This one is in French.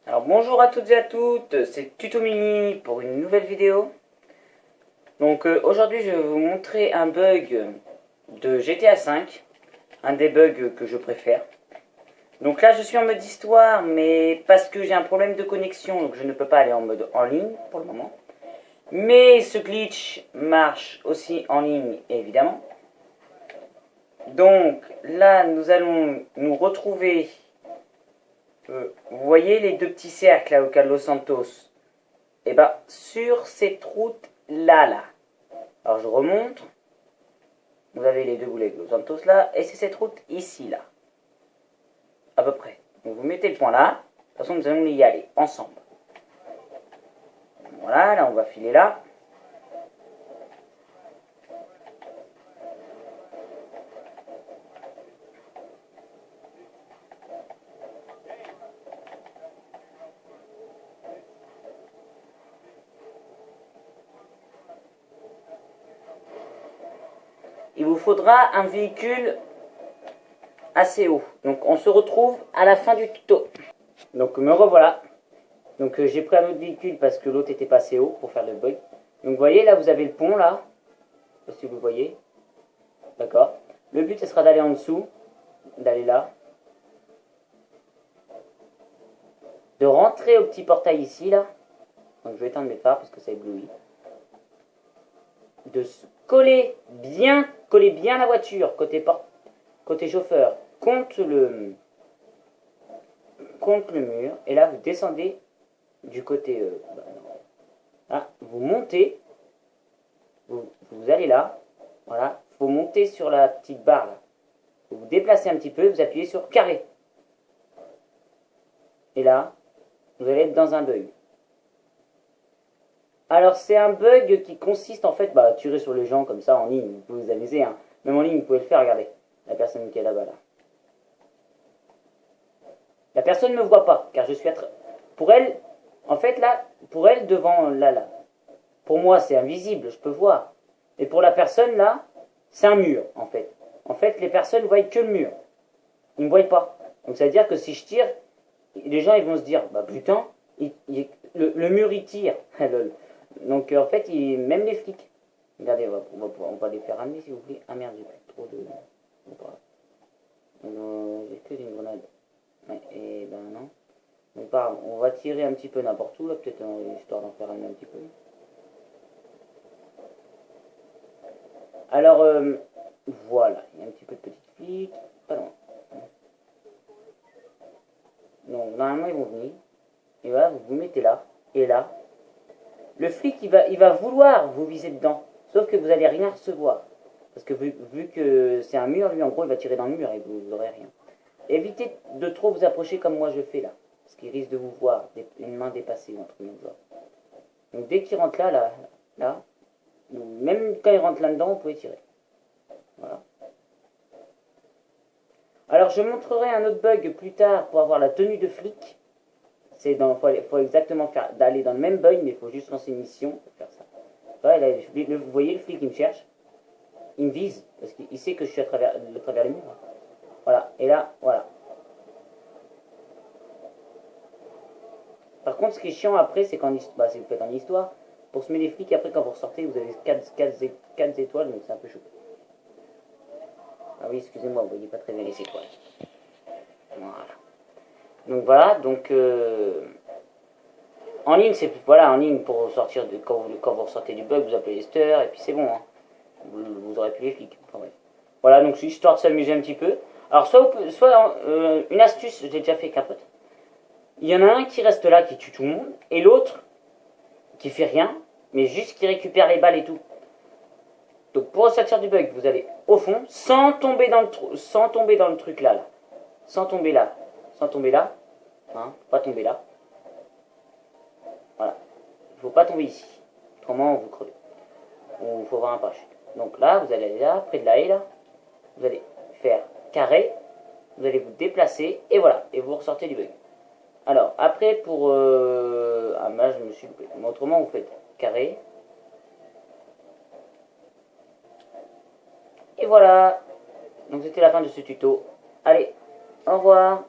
Alors bonjour à toutes et à toutes, c'est Tuto Mini pour une nouvelle vidéo. Donc aujourd'hui je vais vous montrer un bug de GTA V, un des bugs que je préfère. Donc là je suis en mode histoire, mais parce que j'ai un problème de connexion, donc je ne peux pas aller en mode en ligne pour le moment. Mais ce glitch marche aussi en ligne évidemment. Donc là nous allons nous retrouver. Vous voyez les deux petits cercles là au cas de Los Santos? Et ben sur cette route là. Alors je remonte. Vous avez les deux boulets de Los Santos là. Et c'est cette route ici là. À peu près. Donc vous mettez le point là. De toute façon nous allons y aller ensemble. Voilà, là on va filer là. Il vous faudra un véhicule assez haut. Donc on se retrouve à la fin du tuto. Donc me revoilà. Donc j'ai pris un autre véhicule parce que l'autre était pas assez haut pour faire le bug. Donc vous voyez là vous avez le pont là. Je sais pas si vous voyez. D'accord. Le but ce sera d'aller en dessous. D'aller là. De rentrer au petit portail ici là. Donc je vais éteindre mes phares parce que ça éblouit. De coller bien la voiture côté chauffeur contre le mur, et là vous descendez du côté là, vous montez, vous allez là, voilà, faut monter sur la petite barre là, vous vous déplacez un petit peu, vous appuyez sur carré, et là vous allez être dans un bug. Alors c'est un bug qui consiste en fait à tirer sur les gens comme ça en ligne. Vous pouvez vous amuser, hein. Même en ligne vous pouvez le faire, regardez. La personne qui est là-bas là. La personne ne me voit pas car je suis pour elle, en fait là, pour elle devant là. Pour moi c'est invisible, je peux voir. Et pour la personne là, c'est un mur en fait. En fait les personnes voient que le mur. Ils ne me voient pas. Donc ça veut dire que si je tire, les gens ils vont se dire, bah putain, le mur il tire. Donc en fait, même les flics. Regardez, on va les faire ramener si vous voulez. Ah merde, j'ai plus trop de. J'ai que des grenades. Ouais, et ben non. Donc on va tirer un petit peu n'importe où là, peut-être histoire d'en faire ramener un petit peu. Alors voilà, il y a un petit peu de petites flics. Pas loin. Donc normalement ils vont venir. Et voilà, vous vous mettez là. Et là. Le flic, il va vouloir vous viser dedans. Sauf que vous n'allez rien recevoir. Parce que vu que c'est un mur, lui, en gros, il va tirer dans le mur et vous n'aurez rien. Évitez de trop vous approcher comme moi je fais là. Parce qu'il risque de vous voir, une main dépassée ou un truc comme ça. Donc dès qu'il rentre là, même quand il rentre là-dedans, vous pouvez tirer. Voilà. Alors je montrerai un autre bug plus tard pour avoir la tenue de flic. Faut exactement d'aller dans le même bug, mais il faut juste lancer une mission pour faire ça. Là, vous voyez le flic, il me cherche. Il me vise, parce qu'il sait que je suis à travers les murs. Voilà, et là, voilà. Par contre, ce qui est chiant après, c'est quand si vous faites en histoire, pour semer les flics, après quand vous ressortez, vous avez 4 étoiles, donc c'est un peu chaud. Ah oui, excusez-moi, vous voyez pas très bien les étoiles. Voilà. Donc voilà, donc en ligne, c'est voilà, en ligne pour sortir quand vous ressortez du bug, vous appelez Lester et puis c'est bon, hein. Vous aurez plus les flics. Enfin, bref. Voilà, donc c'est histoire de s'amuser un petit peu. Alors soit une astuce, j'ai déjà fait avec un pote. Il y en a un qui reste là, qui tue tout le monde, et l'autre qui fait rien, mais juste qui récupère les balles et tout. Donc pour sortir du bug, vous allez au fond, sans tomber dans le truc là, sans tomber là, hein, pas tomber là. Voilà, il faut pas tomber ici, autrement vous crevez. Ou il faut avoir un parachute. Donc là, vous allez aller là, près de la haie là, vous allez faire carré, vous allez vous déplacer, et voilà, et vous ressortez du bug. Alors, après pour... ah là, je me suis loupé. Mais autrement, vous faites carré. Et voilà. Donc c'était la fin de ce tuto. Allez, au revoir.